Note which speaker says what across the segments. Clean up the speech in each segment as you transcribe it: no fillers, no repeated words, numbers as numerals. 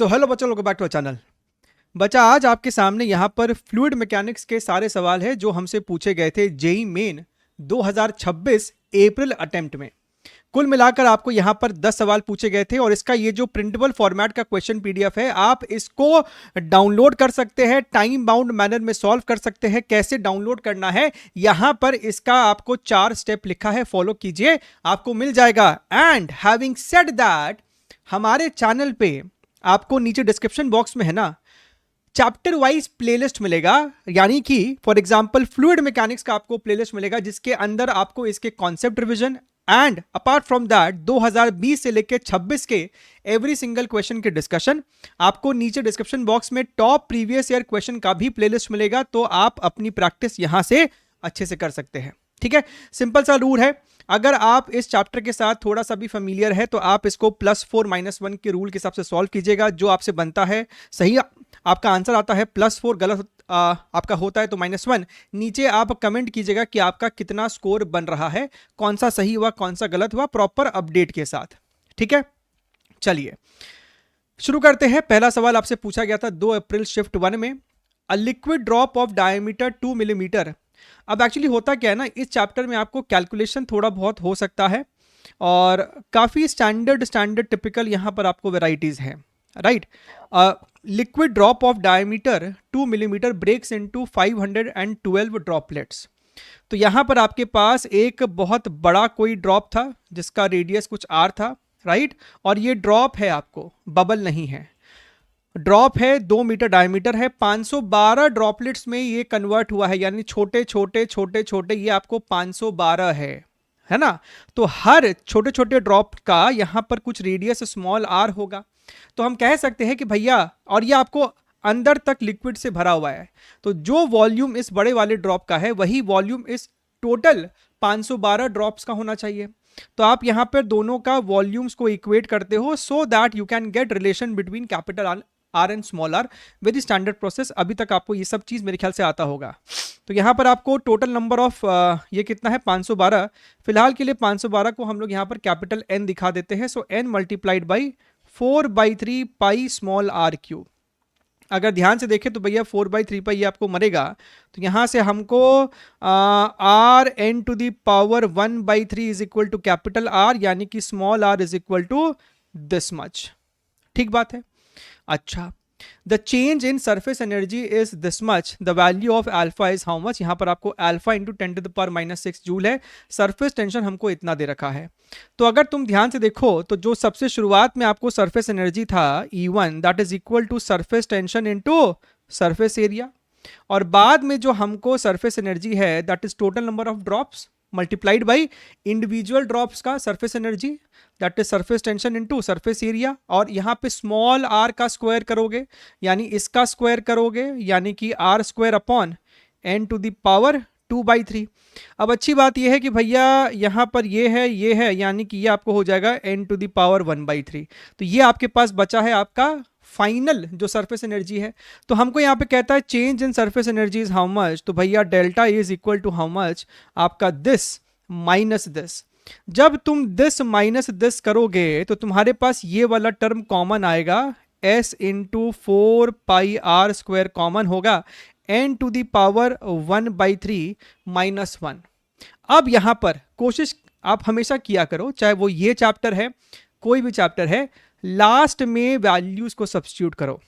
Speaker 1: So hello बच्चों, welcome back to channel. बच्चा आज आपके सामने यहाँ पर फ्लूइड मैकेनिक्स के सारे सवाल है जो हमसे पूछे गए थे जेई मेन 2026 अप्रैल अटेम्प्ट में। कुल मिलाकर आपको यहाँ पर 10 सवाल पूछे गए थे और इसका ये जो प्रिंटेबल फॉर्मेट का क्वेश्चन पीडीएफ है, आप इसको डाउनलोड कर सकते हैं, टाइम बाउंड मैनर में सॉल्व कर सकते हैं। कैसे डाउनलोड करना है, यहाँ पर इसका आपको 4 स्टेप लिखा है, फॉलो कीजिए, आपको मिल जाएगा। एंड हैविंग सेड दैट, हमारे चैनल पे आपको नीचे डिस्क्रिप्शन बॉक्स में है ना, चैप्टर वाइज प्लेलिस्ट मिलेगा। यानी कि फॉर एग्जांपल फ्लूइड मैकेनिक्स का आपको प्लेलिस्ट मिलेगा जिसके अंदर आपको इसके concept revision and apart from that 2020 से लेकर 26 के एवरी सिंगल क्वेश्चन के डिस्कशन। आपको नीचे डिस्क्रिप्शन बॉक्स में टॉप प्रीवियस ईयर क्वेश्चन का भी प्लेलिस्ट मिलेगा, तो आप अपनी प्रैक्टिस यहां से अच्छे से कर सकते हैं। ठीक है, सिंपल सा रूल है। अगर आप इस चैप्टर के साथ थोड़ा सा भी फेमिलियर है तो आप इसको +4 -1 के रूल के हिसाब से सॉल्व कीजिएगा। जो आपसे बनता है सही आपका आंसर आता है, +4 गलत आपका होता है तो -1। नीचे आप कमेंट कीजिएगा कि आपका कितना स्कोर बन रहा है, कौन सा सही हुआ कौन सा गलत हुआ, प्रॉपर अपडेट के साथ। ठीक है, चलिए शुरू करते हैं। पहला सवाल आपसे पूछा गया था 2 अप्रैल शिफ्ट 1 में, a liquid drop of diameter 2 millimetre. अब एक्चुअली होता क्या है ना, इस चैप्टर में आपको कैलकुलेशन थोड़ा बहुत हो सकता है और काफ़ी स्टैंडर्ड टिपिकल यहाँ पर आपको वेराइटीज़ हैं, right. Liquid drop of diameter 2 millimetre breaks into 512 droplets. तो यहाँ पर आपके पास एक बहुत बड़ा कोई ड्रॉप था जिसका रेडियस कुछ r था, राइट। और ये ड्रॉप है, आपको बबल नहीं है, ड्रॉप है, 2 मीटर डायमीटर है, 512 ड्रॉपलेट्स में ये कन्वर्ट हुआ है, यानी छोटे छोटे छोटे छोटे ये आपको 512 है ना। तो हर छोटे छोटे ड्रॉप का यहाँ पर कुछ रेडियस स्मॉल r होगा। तो हम कह सकते हैं कि भैया, और ये आपको अंदर तक लिक्विड से भरा हुआ है, तो जो वॉल्यूम इस बड़े वाले ड्रॉप का है वही वॉल्यूम इस टोटल 512 ड्रॉप्स का होना चाहिए। तो आप यहाँ पर दोनों का वॉल्यूम्स को इक्वेट करते हो so that you can get relation between capital R and small R. Very standard process, अभी तक आपको ये सब चीज़ मेरे ख्याल से आता होगा। तो यहाँ पर आपको टोटल नंबर ऑफ ये कितना है, 512। फिलहाल के लिए 512 को हम लोग यहाँ पर कैपिटल N दिखा देते हैं। सो N multiplied by 4/3 pi small r cube. अगर ध्यान से देखें तो भैया 4/3 पाई ये आपको मरेगा, तो यहाँ से हमको r n to the power 1/3 is equal to capital R, यानी कि small r is equal to this much. ठीक बात है। अच्छा, the change in surface energy is this much, the value of alpha is how much. यहाँ पर आपको alpha into 10⁻⁻6 joule है, सरफेस टेंशन हमको इतना दे रखा है। तो अगर तुम ध्यान से देखो तो जो सबसे शुरुआत में आपको सरफेस एनर्जी था E1, that is equal to surface tension into surface area, और बाद में जो हमको सरफेस एनर्जी है that is total number of drops multiplied by individual drops का surface energy, that is surface tension into surface area. और यहाँ पे स्मॉल r का स्क्वायर करोगे, यानी इसका स्क्वायर करोगे, यानी कि r square upon n to the power 2/3। अब अच्छी बात यह है कि भैया यहाँ पर ये है, यानी कि ये आपको हो जाएगा n टू द पावर 1/3। तो ये आपके पास बचा है आपका फाइनल जो सरफेस एनर्जी है। तो हमको यहाँ पे कहता है change in surface energy is how much, तो भैया delta is equal to how much, आपका दिस माइनस दिस। जब तुम दिस माइनस दिस करोगे तो तुम्हारे पास ये वाला टर्म कॉमन आएगा, s इंटू 4 पाई r स्क्वायर कॉमन होगा, n टू दी पावर 1/3 -1। अब यहाँ पर कोशिश आप हमेशा किया करो, चाहे वो ये चैप्टर है कोई भी चैप्टर है, लास्ट में वैल्यूज को सब्स्टिट्यूट करो।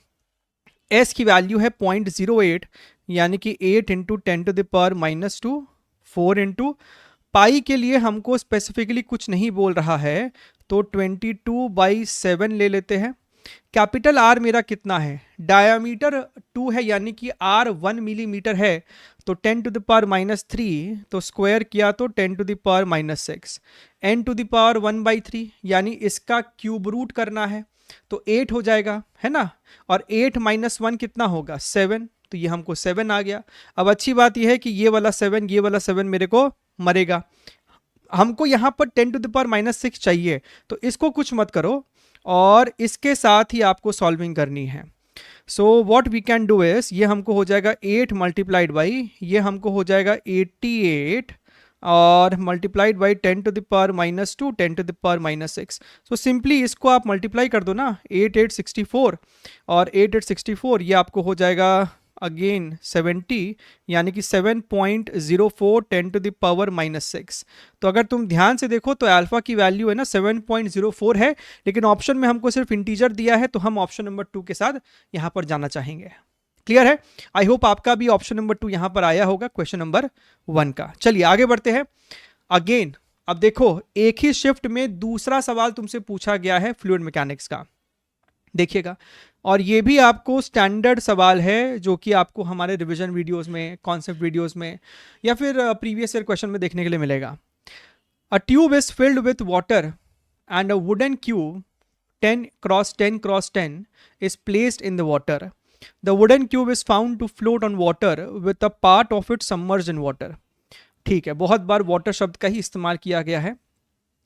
Speaker 1: s की वैल्यू है 0.08, यानी कि 8 इंटू 10⁻⁻2, 4 इंटू पाई के लिए हमको स्पेसिफिकली कुछ नहीं बोल रहा है, तो 22/7 ले लेते हैं। कैपिटल R मेरा कितना है, डायामीटर 2 है, यानी कि R 1 मिलीमीटर है, तो 10⁻⁻3, तो स्क्वायर किया तो 10⁻⁻6, n टू द पावर 1/3, यानी इसका क्यूब रूट करना है तो 8 हो जाएगा, है ना। और 8 - 1 कितना होगा, 7, तो ये हमको 7 आ गया। अब अच्छी बात यह है कि ये वाला 7 मेरे को मरेगा। हमको यहाँ पर 10⁻⁻6 चाहिए, तो इसको कुछ मत करो और इसके साथ ही आपको सॉल्विंग करनी है। So what we can do is, ये हमको हो जाएगा 8 मल्टीप्लाइड बाई, ये हमको हो जाएगा 88 और मल्टीप्लाइड बाई 10⁻⁻², 10⁻⁻6। सो सिंपली इसको आप मल्टीप्लाई कर दो ना, 8864 और 8864 ये आपको हो जाएगा अगेन 70, यानी कि 7.04 10⁻⁻6। तो अगर तुम ध्यान से देखो तो अल्फा की वैल्यू है ना 7.04 है, लेकिन ऑप्शन में हमको सिर्फ इंटीजर दिया है, तो हम ऑप्शन नंबर 2 के साथ यहां पर जाना चाहेंगे। क्लियर है? आई होप आपका भी ऑप्शन नंबर 2 यहां पर आया होगा क्वेश्चन नंबर 1 का। चलिए आगे बढ़ते हैं। अगेन अब देखो, एक ही शिफ्ट में दूसरा सवाल तुमसे पूछा गया है फ्लूइड मैकेनिक्स का, देखिएगा। और ये भी आपको स्टैंडर्ड सवाल है जो कि आपको हमारे रिवीजन वीडियोस में, कॉन्सेप्ट वीडियोस में या फिर प्रीवियस ईयर क्वेश्चन में देखने के लिए मिलेगा। A tube is filled with water and a wooden cube 10 x 10 x 10 is placed in the water. The wooden cube is found to float on water with a part of it submerged in water. ठीक है, बहुत बार water शब्द का ही इस्तेमाल किया गया है।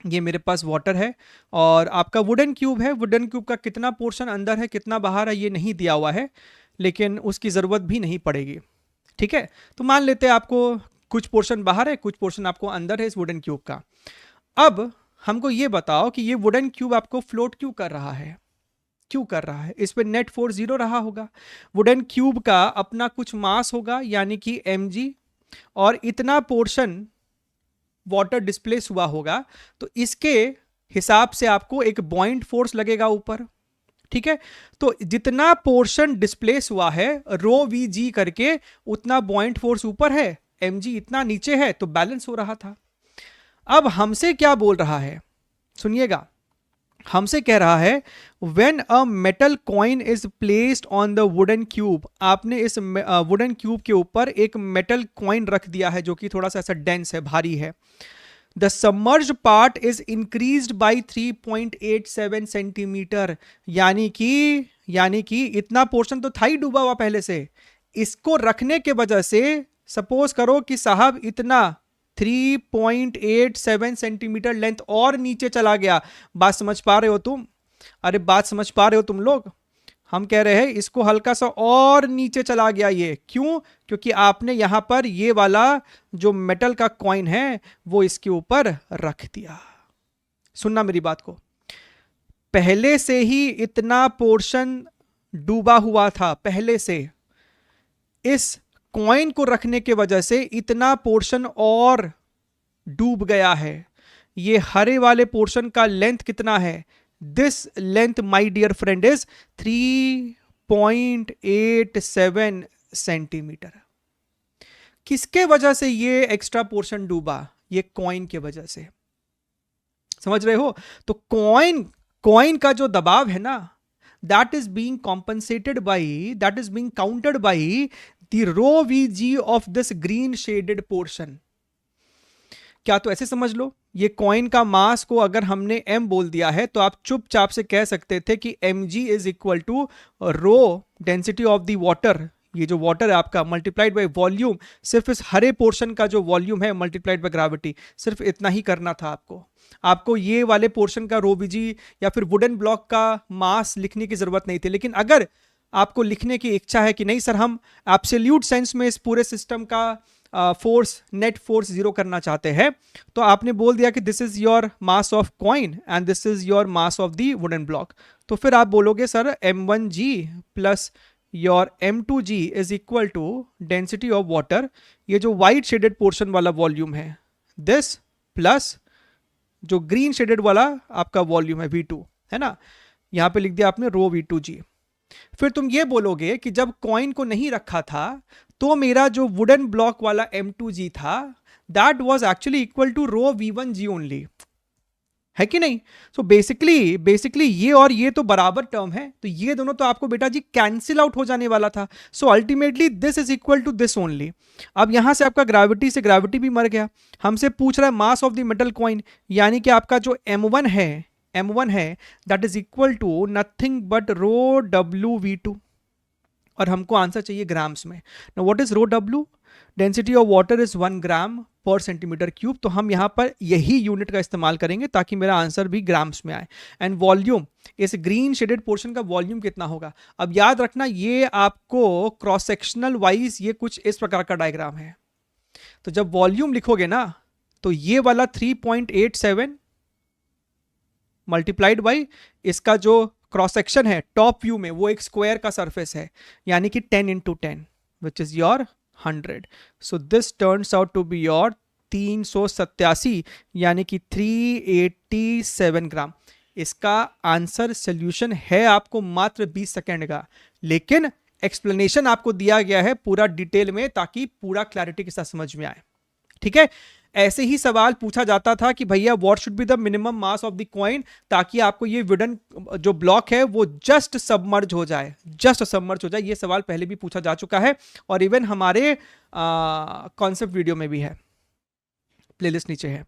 Speaker 1: ये मेरे पास वाटर है और आपका वुडन क्यूब है। वुडन क्यूब का कितना पोर्शन अंदर है कितना बाहर है ये नहीं दिया हुआ है, लेकिन उसकी ज़रूरत भी नहीं पड़ेगी। ठीक है, तो मान लेते हैं आपको कुछ पोर्शन बाहर है, कुछ पोर्शन आपको अंदर है इस वुडन क्यूब का। अब हमको ये बताओ कि ये वुडन क्यूब आपको फ्लोट क्यों कर रहा है, क्यों कर रहा है? इस पे नेट फोर्स 0 रहा होगा। वुडन क्यूब का अपना कुछ मास होगा यानी कि mg, और इतना पोर्शन वाटर डिस्प्लेस हुआ होगा, तो इसके हिसाब से आपको एक बॉइंट फोर्स लगेगा ऊपर। ठीक है, तो जितना पोर्शन डिस्प्लेस हुआ है रो वी जी करके, उतना बॉइंट फोर्स ऊपर है, mg इतना नीचे है, तो बैलेंस हो रहा था। अब हमसे क्या बोल रहा है, सुनिएगा, हमसे कह रहा है when a metal coin is placed on the wooden cube, आपने इस वुडन क्यूब के ऊपर एक मेटल कॉइन रख दिया है जो कि थोड़ा सा ऐसा डेंस है, भारी है। The submerged part is increased by 3.87 centimetre, यानी कि इतना पोर्शन तो था ही डूबा हुआ पहले से, इसको रखने के वजह से सपोज करो कि साहब इतना 3.87 सेंटीमीटर लेंथ और नीचे चला गया। बात समझ पा रहे हो तुम? अरे बात समझ पा रहे हो तुम लोग? हम कह रहे हैं इसको हल्का सा और नीचे चला गया। ये क्यों? क्योंकि आपने यहां पर ये वाला जो मेटल का कॉइन है वो इसके ऊपर रख दिया। सुनना मेरी बात को, पहले से ही इतना पोर्शन डूबा हुआ था, पहले से इस कॉइन को रखने के वजह से इतना पोर्शन और डूब गया है। ये हरे वाले पोर्शन का लेंथ कितना है? This length my dear friend is 3.87 centimetre. किसके वजह से ये एक्स्ट्रा पोर्शन डूबा? ये कॉइन के वजह से। समझ रहे हो? तो कॉइन का जो दबाव है ना, that is being compensated by, that is being countered by the rho vg of this green shaded portion. क्या तो ऐसे समझ लो, ये कॉइन का मास को अगर हमने m बोल दिया है तो आप चुपचाप से कह सकते थे कि mg is equal to rho density of the water, ये जो वाटर है आपका, मल्टीप्लाइड बाय वॉल्यूम, सिर्फ इस हरे पोर्शन का जो वॉल्यूम है मल्टीप्लाइड बाय ग्रेविटी, सिर्फ इतना ही करना था आपको ये वाले पोर्शन का रो वीजी या फिर वुडन ब्लॉक का मास लिखने की जरूरत नहीं थी। लेकिन अगर आपको लिखने की इच्छा है कि नहीं सर हम एब्सोल्यूट सेंस में इस पूरे सिस्टम का फोर्स, नेट फोर्स 0 करना चाहते हैं, तो आपने बोल दिया कि this is your mass of coin and this is your mass of the wooden block, तो फिर आप बोलोगे sir m1g plus your m2g is equal to density of water, ये जो व्हाइट शेडेड पोर्शन वाला वॉल्यूम है, दिस प्लस जो green shaded वाला आपका वॉल्यूम है V2, है ना, यहां पे लिख दिया आपने रो V2g। फिर तुम ये बोलोगे कि जब कॉइन को नहीं रखा था तो मेरा जो वुडन ब्लॉक वाला m2g था that was actually equal to rho V1g only, है कि नहीं? सो बेसिकली ये और ये तो बराबर टर्म है, तो ये दोनों तो आपको बेटा जी कैंसिल आउट हो जाने वाला था। So ultimately this is equal to this only. अब यहां से आपका ग्रेविटी से ग्रेविटी भी मर गया। हमसे पूछ रहा है mass of the metal coin, यानी कि आपका जो m1 है that is equal to nothing but rho W(V2), और हमको आंसर चाहिए ग्राम्स में। Now what is rho W? Density of water is 1 gram per centimetre cube, तो हम यहां पर यही यूनिट का इस्तेमाल करेंगे ताकि मेरा आंसर भी ग्राम्स में आए। एंड वॉल्यूम, इस ग्रीन शेडेड पोर्शन का वॉल्यूम कितना होगा? अब याद रखना ये आपको क्रॉस सेक्शनल वाइज ये कुछ इस प्रकार का डायग्राम है, तो जब वॉल्यूम लिखोगे ना तो ये वाला 3.87 मल्टीप्लाइड बाई इसका जो क्रॉस सेक्शन है टॉप व्यू में वो एक स्क्वायर का सरफेस है, यानी कि 10 into 10 which is your 100. So this turns out to be your 387 यानी कि 387 ग्राम. इसका आंसर सोल्यूशन है आपको मात्र 20 सेकेंड का, लेकिन एक्सप्लेनेशन आपको दिया गया है पूरा डिटेल में ताकि पूरा क्लैरिटी के साथ समझ में आए. ठीक है, ऐसे ही सवाल पूछा जाता था कि भैया what should be the minimum mass of the coin, ताकि आपको ये वुडन जो ब्लॉक है वो जस्ट सबमर्ज हो जाए, जस्ट सबमर्ज हो जाए. ये सवाल पहले भी पूछा जा चुका है और इवन हमारे कॉन्सेप्ट वीडियो में भी है, प्लेलिस्ट नीचे है.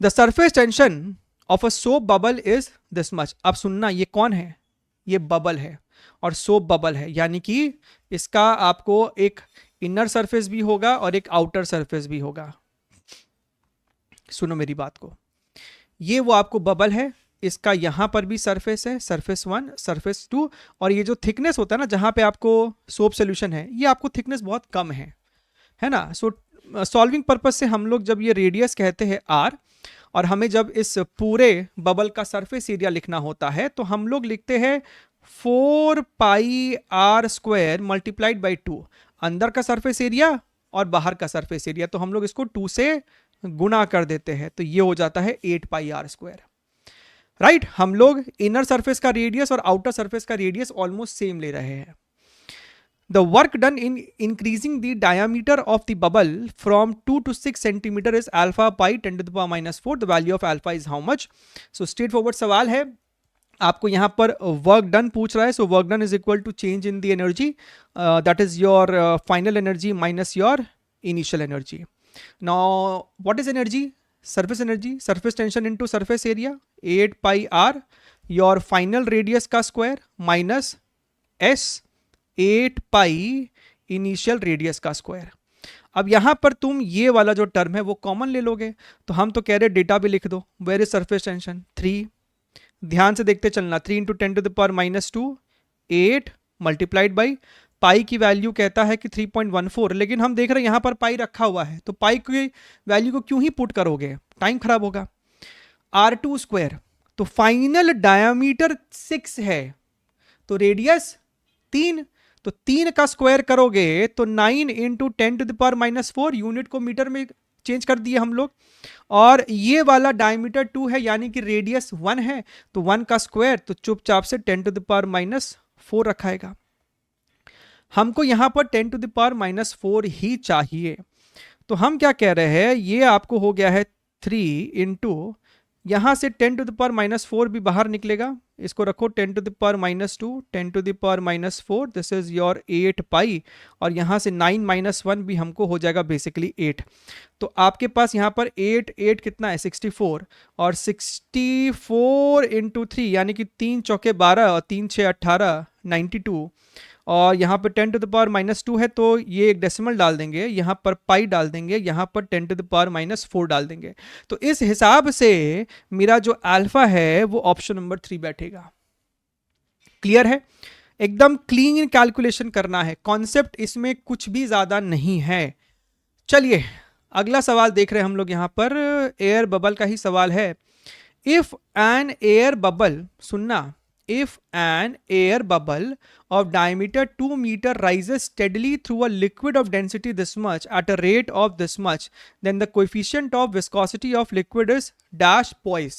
Speaker 1: The surface tension of a soap bubble is this much. अब सुनना, ये कौन है? ये बबल है और सोप बबल है, यानी कि इसका आपको एक इनर सरफेस भी होगा और एक आउटर सरफेस भी होगा. सुनो मेरी बात को, ये वो आपको बबल है, इसका यहां पर भी सरफेस है, सरफेस 1, सरफेस 2, और ये जो थिकनेस होता है ना जहां पे आपको सोप सोल्यूशन है, ये आपको थिकनेस बहुत कम है ना. सो सॉल्विंग पर्पस से हम लोग जब ये रेडियस कहते हैं r, और हमें जब इस पूरे बबल का सरफेस एरिया लिखना होता है तो हम लोग लिखते हैं 4 पाई r स्क्वायर मल्टीप्लाइड बाई 2, अंदर का सरफेस एरिया और बाहर का सरफेस एरिया, तो हम लोग इसको 2 से गुना कर देते हैं, तो ये हो जाता है 8 पाई r स्क्वायर. राइट, हम लोग इनर सरफेस का रेडियस और आउटर सरफेस का रेडियस ऑलमोस्ट सेम ले रहे हैं. The work done in increasing the diameter of the bubble from 2 to 6 centimeter is alpha pi 10 to the power minus 4. The value of alpha is how much? So straightforward सवाल है, आपको यहाँ पर work done पूछ रहा है. So work done is equal to change in the energy, that is your final energy minus your initial energy. Now what is energy? Surface energy, surface tension into surface area, 8 pi r, your final radius का square minus s 8 pi initial radius का square. अब यहां पर तुम ये वाला जो term है वो कॉमन ले लोगे, तो हम तो कह रहे डेटा भी लिख दो. Where is surface tension? 3. ध्यान से देखते चलना, 3 into 10 to the power minus 2, 8 multiplied by pi की वैल्यू कहता है कि 3.14, लेकिन हम देख रहे हैं यहां पर पाई रखा हुआ है, तो पाई की वैल्यू को क्यों ही पुट करोगे, टाइम खराब होगा. r2 स्क्वायर, तो फाइनल डायमीटर 6 है, तो रेडियस 3, तो 3 का स्क्वायर करोगे तो 9 into 10 to the power minus 4, unit को मीटर में चेंज कर दिए हम लोग, और ये वाला डायमीटर 2 है यानी कि रेडियस 1 है, तो 1 का स्क्वायर, तो चुपचाप से 10 टू द पावर माइनस 4 रखाएगा. हमको यहां पर 10 टू द पावर माइनस 4 ही चाहिए, तो हम क्या कह रहे हैं, ये आपको हो गया है 3 इंटू, यहां से 10 टू द पावर माइनस 4 भी बाहर निकलेगा, इसको रखो 10 to the power minus 2, 10 to the power minus 4, this is your 8 pi, और यहां से 9 माइनस 1 भी हमको हो जाएगा बेसिकली 8. तो आपके पास यहां पर 8 कितना है 64, और 64 इंटू 3 यानी कि 3 चौके 12 और 3 6 18 92, और यहाँ पर 10 टू द पावर माइनस 2 है, तो ये एक डेसिमल डाल देंगे, यहाँ पर पाई डाल देंगे, यहाँ पर 10 टू द पावर माइनस 4 डाल देंगे. तो इस हिसाब से मेरा जो अल्फा है वो ऑप्शन नंबर 3 बैठेगा. क्लियर है? एकदम क्लीन कैलकुलेशन करना है, कॉन्सेप्ट इसमें कुछ भी ज्यादा नहीं है. चलिए अगला सवाल देख रहे हैं हम लोग, यहाँ पर एयर बबल का ही सवाल है. इफ एन एयर बबल, सुनना, if an air bubble of diameter 2 meter rises steadily through a liquid of density this much at a rate of this much, then the coefficient of viscosity of liquid is dash poise.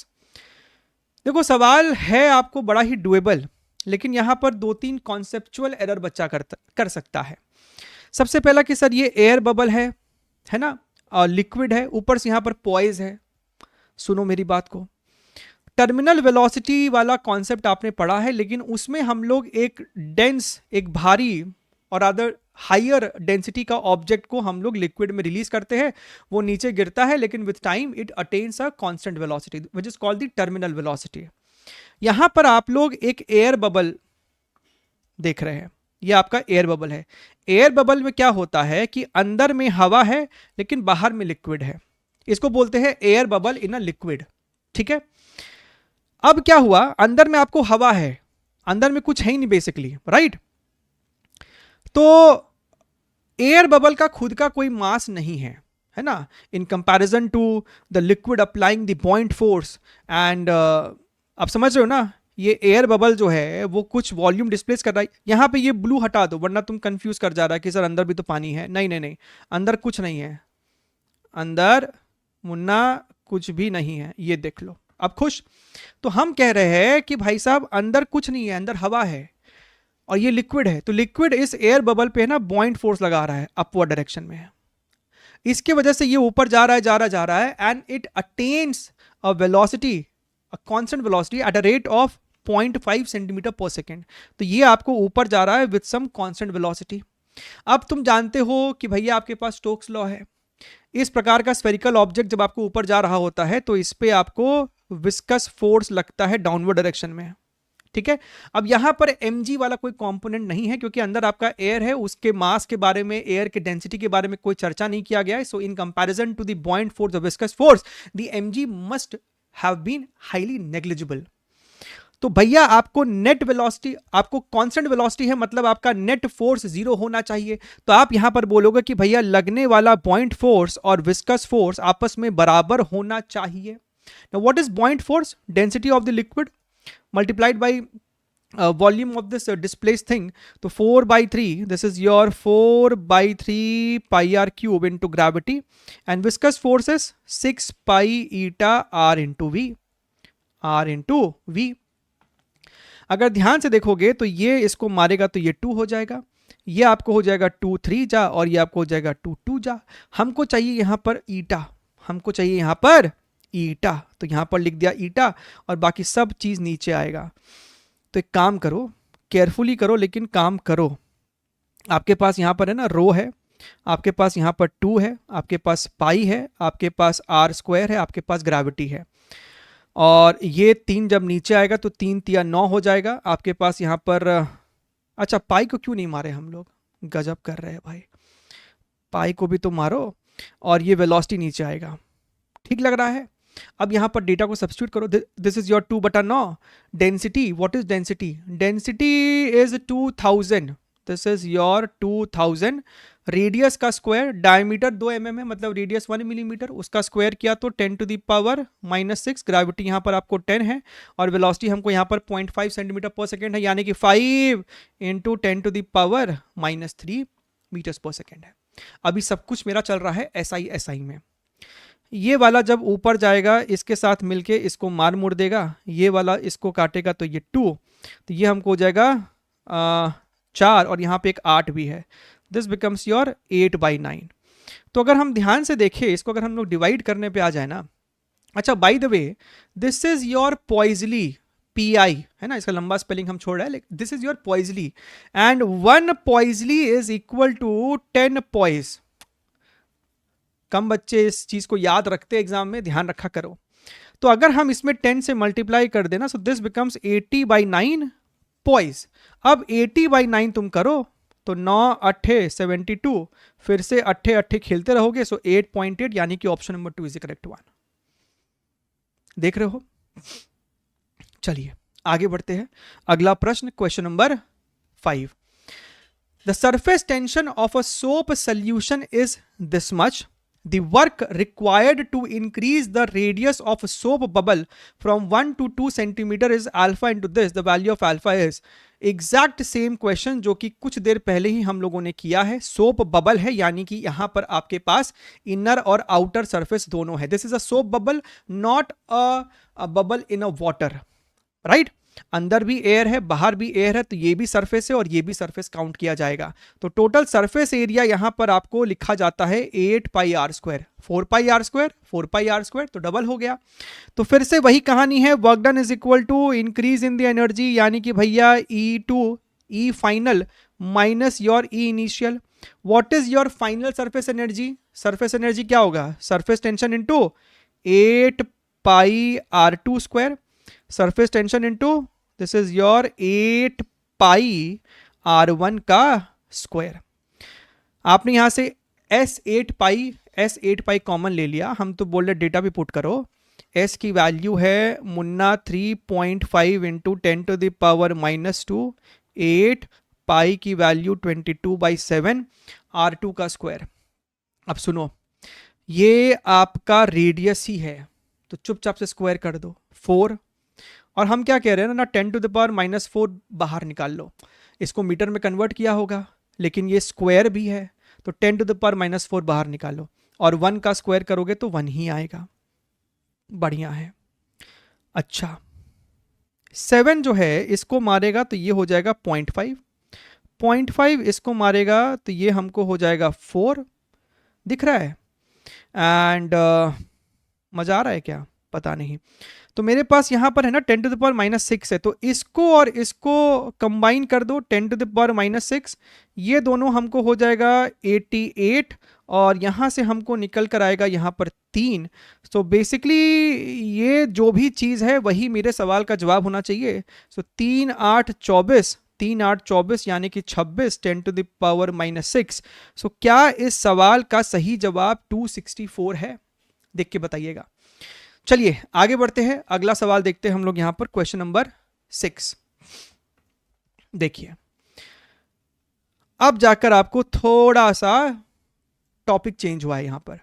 Speaker 1: देखो सवाल है आपको बड़ा ही doable, लेकिन यहां पर 2-3 conceptual error बच्चा कर सकता है. सबसे पहला कि सर ये एयर बबल है ना, और लिक्विड है, ऊपर से यहां पर पॉइज है. सुनो मेरी बात को, टर्मिनल वेलोसिटी वाला कॉन्सेप्ट आपने पढ़ा है, लेकिन उसमें हम लोग एक डेंस, एक भारी और अदर हायर डेंसिटी का ऑब्जेक्ट को हम लोग लिक्विड में रिलीज करते हैं, वो नीचे गिरता है, लेकिन with time it attains a constant velocity which is called the terminal velocity. यहां पर आप लोग एक एयर बबल देख रहे हैं, ये आपका एयर बबल है. एयर बबल में क्या होता है कि अंदर में हवा है लेकिन बाहर में लिक्विड है, इसको बोलते हैं air bubble in a liquid. ठीक है, अब क्या हुआ, अंदर में आपको हवा है, अंदर में कुछ है ही नहीं बेसिकली, राइट. तो एयर बबल का खुद का कोई मास नहीं है है ना, in comparison to the liquid applying the point force and आप समझ रहे हो ना, ये एयर बबल जो है वो कुछ वॉल्यूम डिस्प्लेस कर रहा है। यहाँ पे ये ब्लू हटा दो वरना तुम कंफ्यूज कर जा रहा है कि सर अंदर भी तो पानी है। नहीं नहीं नहीं, अंदर कुछ नहीं है, अंदर मुन्ना कुछ भी नहीं है, ये देख लो। अब खुश? तो हम कह रहे हैं कि भाई साहब अंदर कुछ नहीं है, अंदर हवा है और ये लिक्विड है। तो लिक्विड इस एयर बबल पे ना बॉइंट फोर्स लगा रहा है, अपवर्ड डायरेक्शन में है। इसके वजह से ये ऊपर जा रहा है जा रहा है जा रहा है and it attains a velocity, a constant velocity at a rate of 0.5 centimetre पर सेकेंड। तो ये आपको ऊपर जा रहा है विद सम कांस्टेंट वेलोसिटी। अब तुम जानते हो कि भैया आपके पास स्टोक्स लॉ है। इस प्रकार का स्फेरिकल ऑब्जेक्ट जब आपको ऊपर जा रहा होता है तो इस पे आपको विस्कस फोर्स लगता है डाउनवर्ड डायरेक्शन में, ठीक है। अब यहां पर mg वाला कोई कंपोनेंट नहीं है क्योंकि अंदर आपका एयर है, उसके मास के बारे में, एयर के डेंसिटी के बारे में कोई चर्चा नहीं किया गया है। So in comparison to the buoyant force of viscous force the mg must have been highly negligible. तो भैया आपको नेट वेलोसिटी, आपको कांस्टेंट वेलोसिटी है, मतलब आपका नेट फोर्स जीरो होना चाहिए। तो आप यहां पर बोलोगे कि भैया लगने वाला पॉइंट फोर्स और विस्कस फोर्स आपस में बराबर होना चाहिए। Now what is point force? Density of the liquid multiplied by volume of this displaced thing. तो 4/3, this is your 4/3 pi r cube into gravity, and viscous force is 6 pi eta r into v, r into v। अगर ध्यान से देखोगे तो ये इसको मारेगा तो ये 2 हो जाएगा, ये आपको हो जाएगा 2 3 जा और ये आपको हो जाएगा 2 2 जा। हमको चाहिए यहाँ पर ईटा, हमको चाहिए यहाँ पर ईटा, तो यहां पर लिख दिया ईटा और बाकी सब चीज नीचे आएगा। तो एक काम करो, केयरफुली करो लेकिन काम करो। आपके पास यहां पर है ना रो है, आपके पास यहां पर 2 है, आपके पास पाई है, आपके पास r स्क्वायर है, आपके पास ग्रेविटी है, और ये 3 जब नीचे आएगा तो 3 तिया 9 हो जाएगा। आपके पास यहां पर, अच्छा पाई को क्यों नहीं मारे हम लोग, गजब कर रहे हैं भाई, पाई को भी तो मारो, और ये वेलोसिटी नीचे आएगा, ठीक लग रहा है। अब यहां पर डेटा को सब्स्टिट्यूट करो, this is your 2/9। Density, what is density? Density is 2000, this is your 2000। Radius का स्क्वायर, डायमीटर 2 mm है, मतलब रेडियस 1 मिलीमीटर, उसका स्क्वायर किया तो 10 टू द पावर -6। ग्रेविटी यहां पर आपको 10 है और वेलोसिटी हमको यहां पर 0.5 सेंटीमीटर पर सेकेंड है, यानी कि 5 into 10 to the power -3 metres पर सेकेंड है। अभी सब कुछ मेरा चल रहा है SI में। ये वाला जब ऊपर जाएगा इसके साथ मिलके इसको मार मुड़ देगा, ये वाला इसको काटेगा तो ये 2, तो ये हमको हो जाएगा 4 और यहाँ पे एक 8 भी है, दिस बिकम्स योर 8/9। तो अगर हम ध्यान से देखें इसको, अगर हम लोग डिवाइड करने पे आ जाए ना, अच्छा by the way this is your poiseuille, PI है ना, इसका लंबा स्पेलिंग हम छोड़ रहे हैं, लेकिन this is your poiseuille and 1 poiseuille is equal to 10 poise. कम बच्चे इस चीज को याद रखते एग्जाम में, ध्यान रखा करो। तो अगर हम इसमें 10 से मल्टीप्लाई कर देना, सो दिस बिकम्स 80/9 पॉइज। अब 80/9 तुम करो तो 9 8 72, फिर से 8 8 खेलते रहोगे, सो 8.8, यानी कि option number 2 is the correct one. देख रहे हो? चलिए आगे बढ़ते हैं। अगला प्रश्न, question number 5। The surface tension of a soap solution is this much. The work required to increase the radius of a soap bubble from 1 to 2 centimeter is alpha into this. The value of alpha is exact same question जो कि कुछ देर पहले ही हम लोगों ने किया है। Soap bubble है, यानी कि यहां पर आपके पास इनर और आउटर सरफेस दोनों है। This is a soap bubble, not a bubble in a water, right. अंदर भी एयर है, बाहर भी एयर है, तो ये भी सरफेस है और ये भी सरफेस काउंट किया जाएगा। तो टोटल सरफेस एरिया यहां पर आपको लिखा जाता है 8 pi r square, 4 pi r square, 4 pi r square, तो डबल हो गया। तो फिर से वही कहानी है, work done is equal to increase in the energy, यानी कि भैया E final minus your E initial. What is your final surface energy? Surface energy क्या होगा? Surface tension into 8 pi r2 square, surface tension into this is your 8 pi r1 का square. आपने यहां से S8 pi common ले लिया, हम तो बोल रहे डेटा भी पुट करो। S की वैल्यू है मुन्ना 3.5 into 10 to the power -2, 8 pi की वैल्यू 22/7 r2 का स्क्वायर। अब सुनो, ये आपका रेडियस ही है, तो चुपचाप से स्क्वायर कर दो 4। और हम क्या कह रहे हैं ना, 10⁻⁻4 बाहर निकाल लो। इसको मीटर में कन्वर्ट किया होगा, लेकिन ये स्क्वायर भी है, तो 10⁻⁻4 बाहर निकालो और 1 का स्क्वायर करोगे तो 1 ही आएगा। बढ़िया है। अच्छा, 7 जो है इसको मारेगा तो ये हो जाएगा 0.5, 0.5 इसको मारेगा तो ये हमको हो जाएगा 4। दिख रहा है? एंड मज़ा आ रहा है क्या? पता नहीं। तो मेरे पास यहाँ पर है ना 10⁻⁻6 है, तो इसको और इसको कंबाइन कर दो 10⁻⁻6, ये दोनों हमको हो जाएगा 88, और यहाँ से हमको निकल कर आएगा यहाँ पर 3। सो बेसिकली ये जो भी चीज़ है वही मेरे सवाल का जवाब होना चाहिए। सो 3 8 24, 3 8 24 यानी कि 26 10⁻⁻6। सो क्या इस सवाल का सही जवाब 264 है? देख के बताइएगा। चलिए आगे बढ़ते हैं, अगला सवाल देखते हैं हम लोग यहां पर, क्वेश्चन नंबर 6। देखिए, अब जाकर आपको थोड़ा सा टॉपिक चेंज हुआ है यहां पर।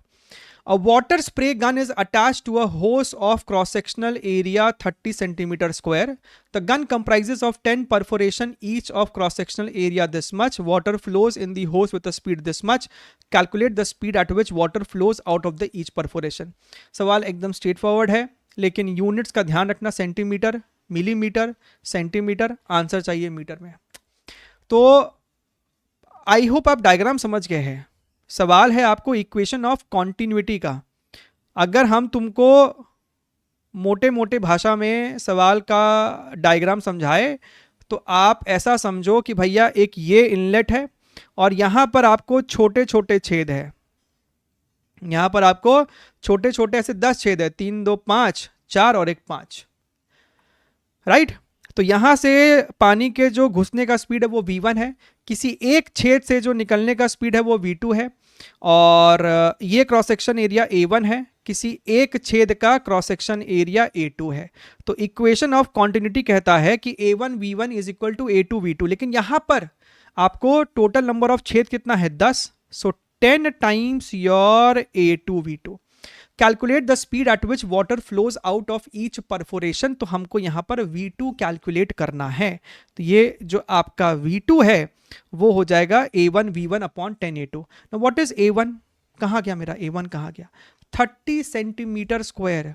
Speaker 1: A water spray gun is attached to a hose of cross-sectional area 30 centimeter square. The gun comprises of 10 perforation each of cross-sectional area this much. Water flows in the hose with a speed this much. Calculate the speed at which water flows out of the each perforation. सवाल एकदम straight forward है, लेकिन units का ध्यान रखना, centimetre, millimetre, centimetre, answer चाहिए metre में। तो आई होप आप डायग्राम समझ गए हैं। सवाल है आपको इक्वेशन ऑफ कॉन्टिन्यूटी का। अगर हम तुमको मोटे मोटे भाषा में सवाल का डायग्राम समझाए तो आप ऐसा समझो कि भैया एक ये इनलेट है और यहाँ पर आपको छोटे छोटे छेद है, यहाँ पर आपको छोटे छोटे ऐसे 10 छेद है, 3 2 5 4 और 1 5, राइट। तो यहाँ से पानी के जो घुसने का स्पीड है वो v1 है, किसी एक छेद से जो निकलने का स्पीड है वो v2 है, और ये क्रॉस सेक्शन एरिया a1 है, किसी एक छेद का क्रॉस सेक्शन एरिया a2 है। तो इक्वेशन ऑफ कॉन्टिन्यूटी कहता है कि a1 v1 is equal to a2 v2, लेकिन यहाँ पर आपको टोटल नंबर ऑफ छेद कितना है 10, सो 10 times your a2 v2। Calculate the speed at which water flows out of each perforation, तो हमको यहाँ पर v2 कैलकुलेट करना है। तो ये जो आपका v2 है वो हो जाएगा a1 v1 upon 10 a2। Now what is a1? कहाँ गया मेरा a1? कहाँ गया? 30 centimetre square,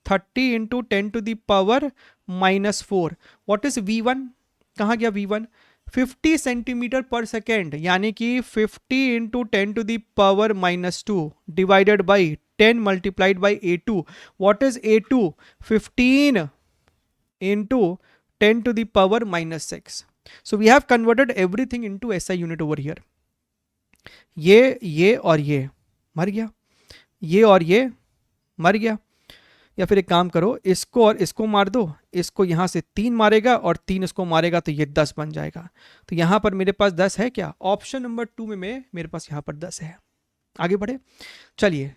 Speaker 1: 30 into 10 to the power -4। What is v1? कहाँ गया v1? 50 सेंटीमीटर पर सेकेंड, यानी कि 50 into 10 to the power -2 divided by 10 multiplied by a2. What is a2? 15 into 10 to the power -6. So we have converted everything into SI unit over here. ये और ये मर गया, ये और ये मर गया। या फिर एक काम करो, इसको और इसको मार दो, इसको यहाँ से 3 मारेगा और 3 इसको मारेगा तो ये 10 बन जाएगा। तो यहाँ पर मेरे पास 10 है क्या? ऑप्शन नंबर 2 में मेरे पास यहाँ पर 10 है। आगे बढ़े, चलिए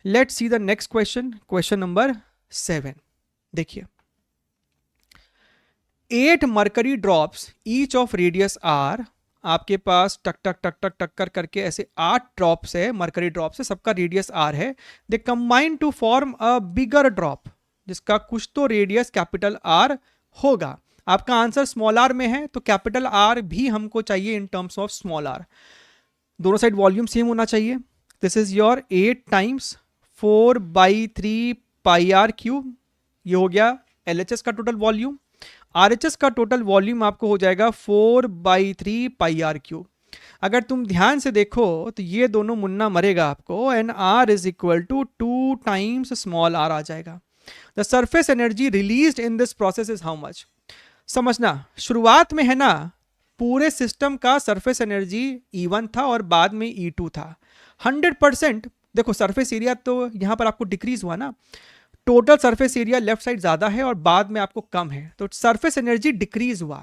Speaker 1: let's see the next question, question number 7। देखिए, 8 mercury drops each of radius r, आपके पास टक टक टक टक टक कर करके ऐसे 8 ड्रॉप्स है, मरकरी ड्रॉप्स है, सबका रेडियस आर है। They combine to form a bigger drop जिसका कुछ तो रेडियस कैपिटल आर होगा। आपका आंसर स्मॉल आर में है, तो कैपिटल आर भी हमको चाहिए in terms of small r. दोनों साइड वॉल्यूम सेम होना चाहिए। This is your 8 times 4/3 pi r cube, ये हो गया LHS का टोटल वॉल्यूम। RHS का टोटल वॉल्यूम आपको हो जाएगा 4/3 पाई आर क्यूब। अगर तुम ध्यान से देखो तो ये दोनों मुन्ना मरेगा आपको, and R is equal to 2 times small r आ जाएगा। The surface energy released in this process is how much? समझना, शुरुआत में है ना पूरे सिस्टम का सरफेस एनर्जी E1 था और बाद में E2 था। 100%, देखो सरफेस एरिया तो यहां पर आपको डिक्रीज हुआ ना, total surface area left side ज्यादा है और बाद में आपको कम है, तो सरफेस एनर्जी डिक्रीज हुआ।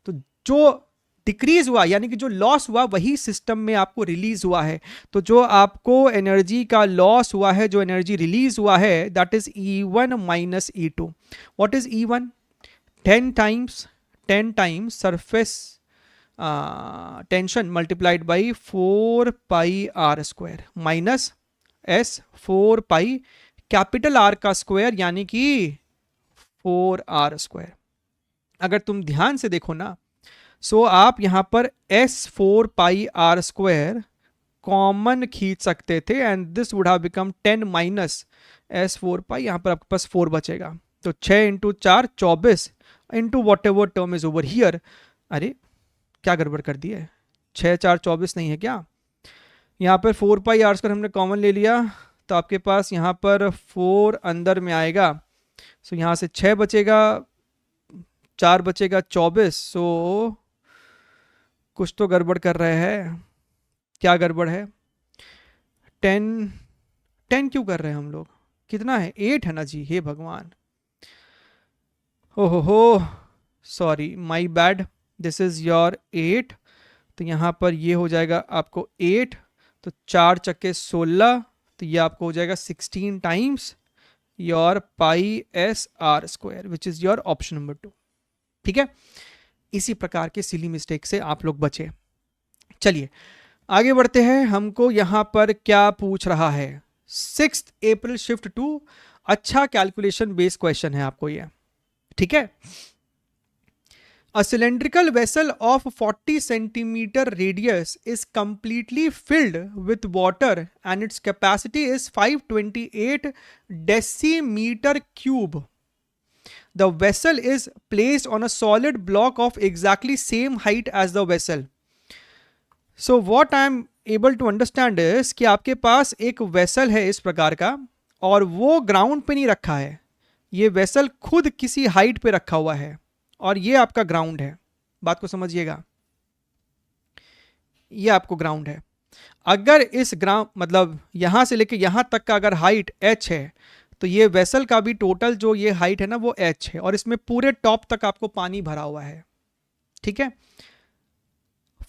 Speaker 1: तो जो डिक्रीज हुआ यानी कि जो लॉस हुआ वही सिस्टम में आपको रिलीज हुआ है। तो जो आपको एनर्जी का लॉस हुआ है, जो एनर्जी रिलीज हुआ है, that is E1 minus E2। What is E1? 10 times surface tension multiplied by 4 pi r square minus s 4 pi capital r का स्क्वायर यानी कि 4r²। अगर तुम ध्यान से देखो ना, सो आप यहां पर s 4 pi r square common खींच सकते थे and this would have become 10 minus s 4 pi. यहां पर आपके पास 4 बचेगा, तो 6 into 4 24 into whatever term is over here. अरे क्या गड़बड़ कर दी है, 6 4 24 नहीं है क्या? यहाँ पर 4 पाई आर स्क्वायर हमने कॉमन ले लिया, तो आपके पास यहाँ पर 4 अंदर में आएगा, सो यहाँ से 6 बचेगा, 4 बचेगा 24। सो कुछ तो गड़बड़ कर रहे हैं, क्या गड़बड़ है? 10 क्यों कर रहे हैं हम लोग? कितना है? 8 है ना जी, हे भगवान, हो sorry, my bad, this is your 8। तो यहाँ पर ये हो जाएगा आपको 8, तो 4 चक्के 16, तो ये आपको हो जाएगा 16 times your pi S R square which is your option number 2। ठीक है, इसी प्रकार के सिली मिस्टेक से आप लोग बचे। चलिए आगे बढ़ते हैं। हमको यहां पर क्या पूछ रहा है? 6 अप्रैल शिफ्ट 2, अच्छा कैलकुलेशन बेस्ड क्वेश्चन है आपको ये। ठीक है, A cylindrical vessel of 40 centimeter radius is completely filled with water and its capacity is 528 decimeter cube. The vessel is placed on a solid block of exactly same height as the vessel. So what I am able to understand is कि आपके पास एक vessel है इस प्रकार का, और वो ground पे नहीं रखा है, ये वेसल खुद किसी हाइट पे रखा हुआ है और ये आपका ग्राउंड है। बात को समझिएगा, ये आपको ग्राउंड है। अगर इस ग्राउंड मतलब यहां से लेके यहां तक का अगर हाइट h है, तो ये वेसल का भी टोटल जो ये हाइट है ना वो h है, और इसमें पूरे टॉप तक आपको पानी भरा हुआ है। ठीक है,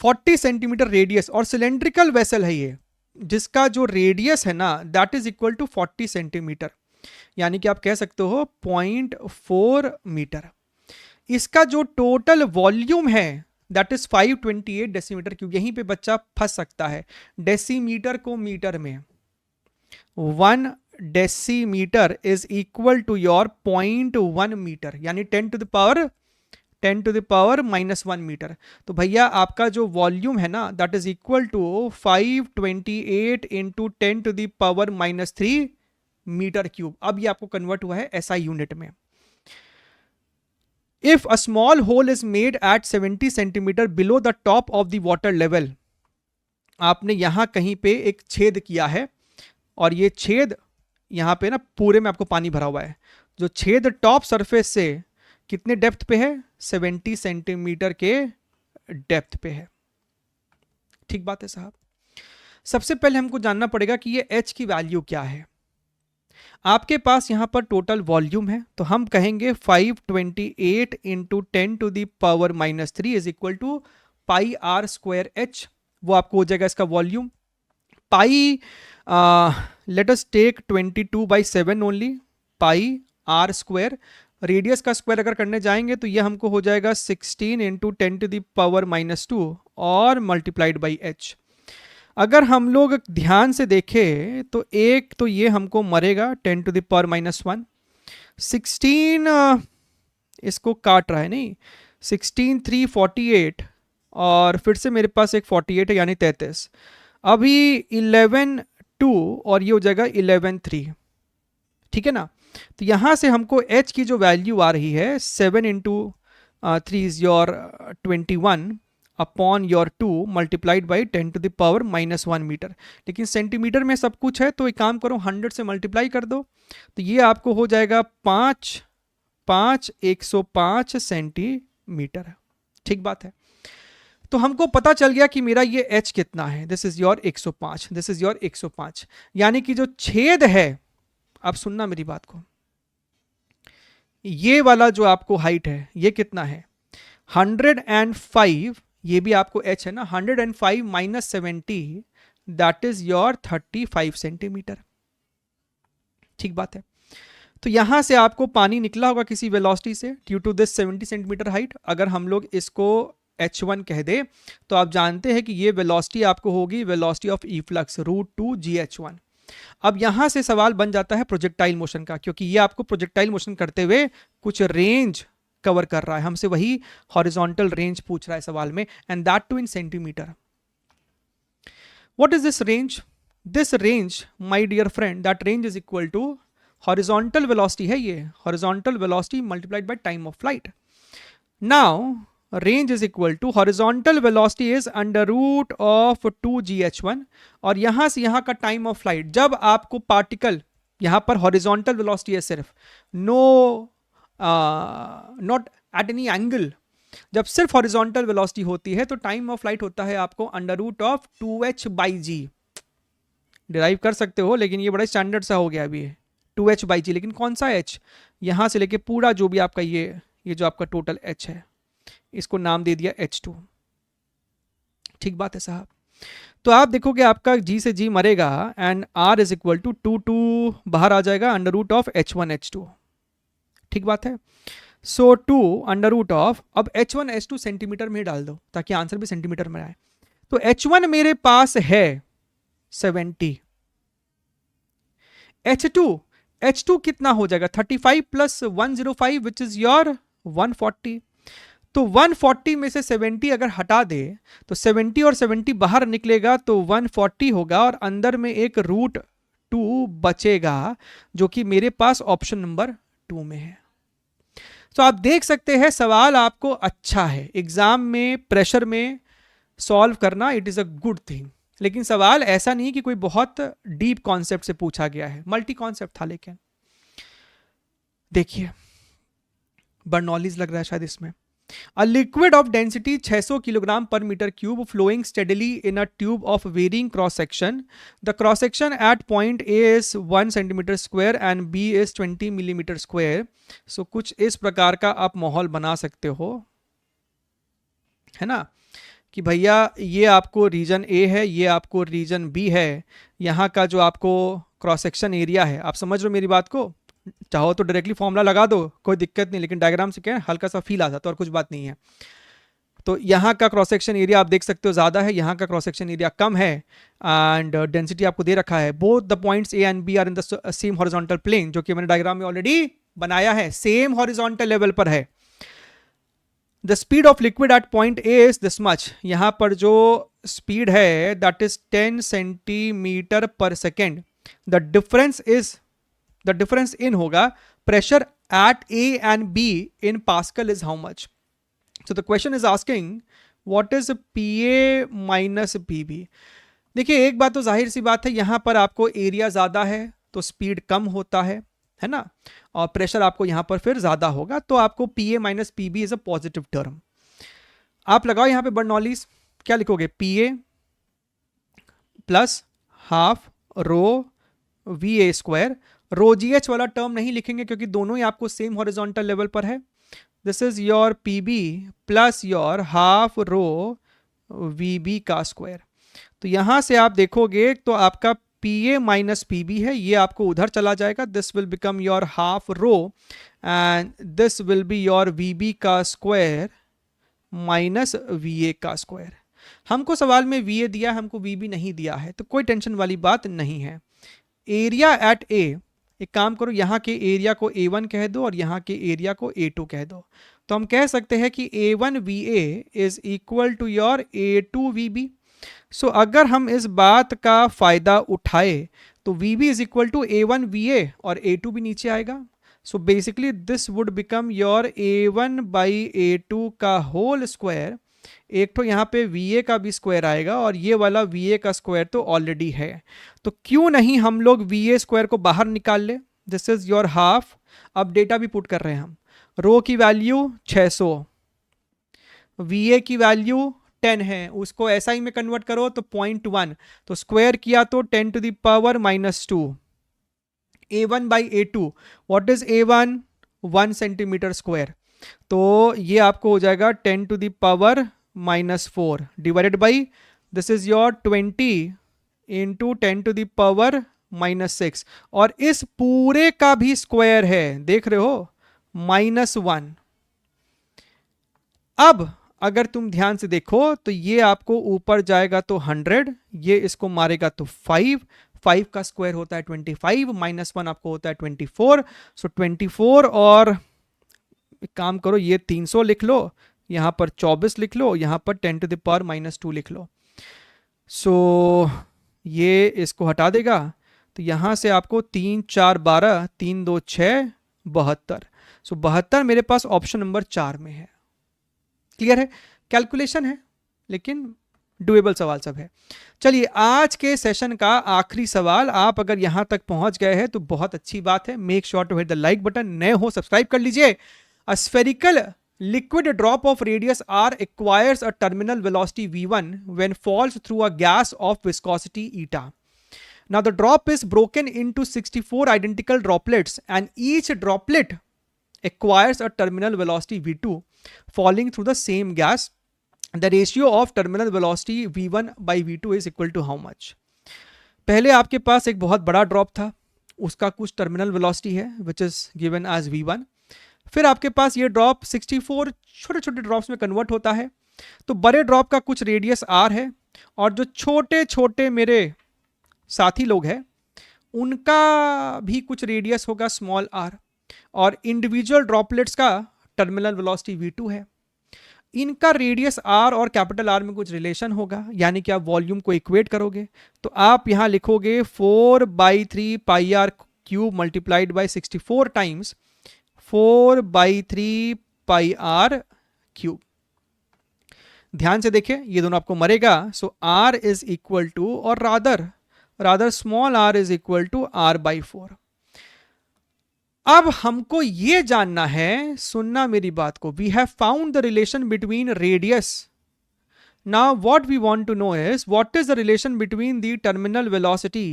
Speaker 1: 40 सेंटीमीटर रेडियस और सिलेंड्रिकल वेसल है ये, जिसका जो रेडियस है ना that is equal to 40 centimetre, यानी कि आप कह सकते हो 0.4 मीटर। इसका जो टोटल वॉल्यूम है दैट इज 528 डेसीमीटर क्यूब। यहीं पे बच्चा फंस सकता है, डेसीमीटर को मीटर में, 1 decimetre is equal to your 0.1 metre, यानी 10 टू द पावर -1 मीटर। तो भैया आपका जो वॉल्यूम है ना that is equal to 528 into 10 to the power -3 metre cube. अब ये आपको कन्वर्ट हुआ है SI यूनिट में। If a small hole is made at 70 centimeter below the top of the water level, आपने यहां कहीं पे एक छेद किया है और ये छेद यहां पे ना पूरे में आपको पानी भरा हुआ है। जो छेद टॉप सरफेस से कितने डेप्थ पे है? 70 सेंटीमीटर के डेप्थ पे है। ठीक बात है साहब। सबसे पहले हमको जानना पड़ेगा कि ये H की वैल्यू क्या है। आपके पास यहां पर टोटल वॉल्यूम है, तो हम कहेंगे 528 into 10 to the power -3 is equal to pi r square h. वो आपको हो जाएगा इसका volume. Pi let us take 22/7 only, pi r square. Radius का स्क्वायर अगर करने जाएंगे तो ये हमको हो जाएगा 16 इंटू 10 टू दी पावर -2 और मल्टीप्लाइड बाई एच। अगर हम लोग ध्यान से देखें तो एक तो ये हमको मरेगा 10 टू द पावर -1, 16 इसको काट रहा है, नहीं 16 3 48 और फिर से मेरे पास एक 48 है यानी 33। अभी 11 2 और ये हो जाएगा 11 3। ठीक है ना, तो यहाँ से हमको h की जो वैल्यू आ रही है 7 into 3 is your 21 upon your 2 multiplied by 10 to the power -1 metre. लेकिन सेंटीमीटर में सब कुछ है, तो एक काम करो 100 से मल्टीप्लाई कर दो, तो ये आपको हो जाएगा 105 सेंटीमीटर। ठीक बात है। तो हमको पता चल गया कि मेरा ये h कितना है, this is your 105, this is your 105। यानी कि जो छेद है, अब सुनना मेरी बात को, ये वाला जो आपको हाइट है ये कितना है 105, ये भी आपको h है ना, 105 minus 70 that is your 35 centimetre. ठीक बात है। तो यहां से आपको पानी निकला होगा किसी वेलोसिटी से due to this 70 centimetre height. अगर हम लोग इसको h1 कह दे तो आप जानते हैं कि ये वेलोसिटी आपको होगी velocity of E flux √2 GH1। अब यहां से सवाल बन जाता है प्रोजेक्टाइल मोशन का, क्योंकि ये आपको प्रोजेक्टाइल मोशन करते हुए कुछ रेंज कवर कर रहा है, हमसे वही हॉरिजॉन्टल रेंज पूछ रहा है सवाल में, and that to in centimetre. What is this range? This range my dear friend, that range is equal to horizontal velocity है ये, horizontal velocity multiplied by time of flight. Now range is equal to horizontal velocity is under root of 2gh1, और यहां से यहां का time of flight, जब आपको particle, यहां पर हॉरिजॉन्टल वेलोसिटी है सिर्फ, no not at any angle, जब सिर्फ हॉरिजॉन्टल वेलोसिटी होती है तो टाइम ऑफ फ्लाइट होता है आपको under root of 2h/g. Derive कर सकते हो, लेकिन ये बड़ा स्टैंडर्ड सा हो गया अभी, 2h/g. लेकिन कौन सा h? यहां से लेके पूरा जो भी आपका ये जो आपका टोटल h है, इसको नाम दे दिया h2. ठीक बात है साहब. तो आप देखोगे आपका g से g मरेगा, and r is equal to 2 बाहर आ जाएगा under root of h1 h2. ठीक बात है. सो 2 अंडर रूट ऑफ, अब h1 h2 सेंटीमीटर में ही डाल दो ताकि आंसर भी सेंटीमीटर में आए. तो h1 मेरे पास है 70, h2 कितना हो जाएगा 35 प्लस 105 विच इज योर 140. तो 140 में से 70 अगर हटा दे तो 70 और 70 बाहर निकलेगा तो 140 होगा, और अंदर में एक रूट 2 बचेगा जो कि मेरे पास ऑप्शन नंबर 2 में है. तो आप देख सकते हैं सवाल आपको अच्छा है, एग्जाम में प्रेशर में सॉल्व करना it is a good thing. लेकिन सवाल ऐसा नहीं कि कोई बहुत डीप कॉन्सेप्ट से पूछा गया है, मल्टी कॉन्सेप्ट था. लेकिन देखिए बर्नौलीज लग रहा है शायद इसमें. A liquid of density 600 kilogram per metre cube flowing steadily in a tube of varying cross section. The cross section at point A is 1 centimeter square and B is 20 millimeter square. So कुछ इस प्रकार का आप माहौल बना सकते हो, है ना, कि भैया ये आपको रीजन A है, ये आपको रीजन B है, यहाँ का जो आपको क्रॉस सेक्शन एरिया है, आप समझ रहे हो मेरी बात को. चाहो तो डायरेक्टली फॉर्मूला लगा दो, कोई दिक्कत नहीं, लेकिन डायग्राम से क्या है हल्का सा फील आता है, तो और कुछ बात नहीं है. तो यहाँ का क्रॉस सेक्शन एरिया आप देख सकते हो ज़्यादा है, यहाँ का क्रॉस सेक्शन एरिया कम है, एंड डेंसिटी आपको दे रखा है. Both the points A and B are in the same horizontal plane, जो कि मैंने डायग्राम में ऑलरेडी बनाया है, सेम हॉरिजॉन्टल लेवल पर है. The speed of liquid at point A is this much, यहाँ पर जो स्पीड है दैट इज 10 सेंटीमीटर पर सेकेंड. द डिफरेंस इन होगा pressure at A and be in pascal is how much. So the question is asking what is PA minus PB. देखिए एक बात तो जाहिर सी बात है, यहां पर आपको एरिया ज्यादा है तो स्पीड कम होता है ना, और प्रेशर आपको यहां पर फिर ज्यादा होगा, तो आपको PA minus PB is a positive term. आप लगाओ यहां पे बर्नौलीज, क्या लिखोगे, PA plus half rho VA square. Rho GH वाला टर्म नहीं लिखेंगे क्योंकि दोनों ही आपको सेम हॉरिजॉन्टल लेवल पर है. This is your PB plus your half rho VB का स्क्वायर. तो यहां से आप देखोगे तो आपका PA माइनस PB है, ये आपको उधर चला जाएगा, this will become your half rho, and this will be your VB का स्क्वायर माइनस VA का स्क्वायर. हमको सवाल में VA दिया है, हमको VB नहीं दिया है, तो कोई टेंशन वाली बात नहीं है. एरिया एट A, एक काम करो यहाँ के एरिया को A1 कह दो और यहाँ के एरिया को A2 कह दो, तो हम कह सकते हैं कि A1 VA is equal to your A2 VB. So अगर हम इस बात का फायदा उठाए तो VB is equal to A1 VA और A2 भी नीचे आएगा. So basically this would become your A1 by A2 का होल स्क्वायर. एक तो यहाँ पे VA का भी स्क्वायर आएगा और ये वाला VA का स्क्वायर तो ऑलरेडी है, तो क्यों नहीं हम लोग VA स्क्वायर को बाहर निकाल ले. This is your half. अब डेटा भी पुट कर रहे हैं हम. रो की वैल्यू 600, VA की वैल्यू 10 है, उसको SI में कन्वर्ट करो तो 0.1, तो स्क्वायर किया तो 10 to the power -2. A1 by A2, what is A1, 1 centimetre square, तो ये आपको हो जाएगा 10 to the power -4 divided by this is your 20 into 10 to the power -6, और इस पूरे का भी स्क्वायर है, देख रहे हो, -1. अब अगर तुम ध्यान से देखो तो ये आपको ऊपर जाएगा तो 100, ये इसको मारेगा तो 5, 5 का स्क्वायर होता है 25, -1 आपको होता है 24। सो 24, और एक काम करो, ये 300 लिख लो, यहाँ पर 24 लिख लो, यहाँ पर 10⁻⁻2 लिख लो। सो ये इसको हटा देगा, तो यहाँ से आपको 3 4 12, 3 2 6, 72। सो 72 मेरे पास ऑप्शन नंबर 4 में है। क्लियर है? कैलकुलेशन है लेकिन डुएबल सवाल सब है। चलिए आज के सेशन का आखिरी सवाल, आप अगर यहां तक पहुंच गए हैं तो बहुत अच्छी बात है। Make sure to hit the like button, नए हो सब्सक्राइब कर लीजिए। A spherical liquid drop of radius r acquires a terminal velocity v1 when falls through a gas of viscosity eta. Now the drop is broken into 64 identical droplets and each droplet acquires a terminal velocity v2 falling through the same gas. The ratio of terminal velocity v1 by v2 is equal to how much? पहले आपके पास एक बहुत बड़ा drop था, उसका कुछ terminal velocity है which is given as v1। फिर आपके पास ये ड्रॉप 64 छोटे छोटे ड्रॉप्स में कन्वर्ट होता है। तो बड़े ड्रॉप का कुछ रेडियस r है, और जो छोटे छोटे मेरे साथी लोग हैं उनका भी कुछ रेडियस होगा स्मॉल r, और इंडिविजुअल ड्रॉपलेट्स का टर्मिनल वेलोसिटी v2 है। इनका रेडियस r और कैपिटल R में कुछ रिलेशन होगा, यानी कि आप वॉल्यूम को इक्वेट करोगे तो आप यहां लिखोगे 4/3 पाई r cube multiplied by 64 times 4/3 pi r cube. ध्यान से देखें, ये दोनों आपको मरेगा। So r is equal to, और rather small r is equal to r/4। अब हमको ये जानना है, सुनना मेरी बात को, we have found the relation between radius. Now what we want to know is what is the relation between the terminal velocity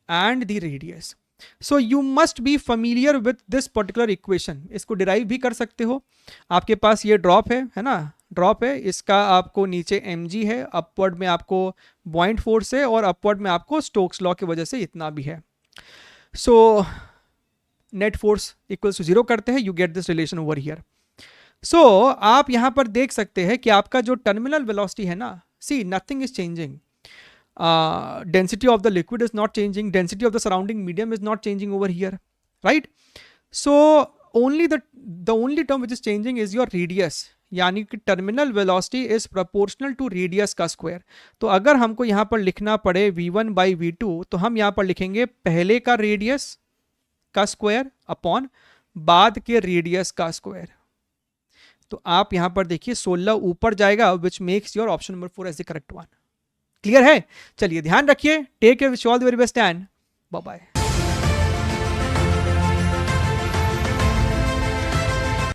Speaker 1: and the radius. So you must be familiar with this particular equation. इसको derive भी कर सकते हो। आपके पास ये drop है ना, drop है, इसका आपको नीचे mg है, अपवर्ड में आपको बॉइंट फोर्स है, और अपवर्ड में आपको स्टोक्स लॉ की वजह से इतना भी है। So net force equals to 0 करते हैं, you get this relation over here. So आप यहां पर देख सकते हैं कि आपका जो टर्मिनल वेलोसिटी है ना, see nothing is changing, density of the liquid is not changing, density of the surrounding medium is not changing over here, right? So only the only term which is changing is your radius, यानी कि terminal velocity is proportional to radius का square. तो अगर हमको यहाँ पर लिखना पड़े v1 बाई v2, तो हम यहाँ पर लिखेंगे पहले का रेडियस का स्क्वायर अपॉन बाद के रेडियस का स्क्वायर। तो आप यहाँ पर देखिए 16 ऊपर जाएगा, which makes your option number 4 as the correct one. Clear है? चलिए ध्यान रखिए, take care, wish all the very best and bye bye.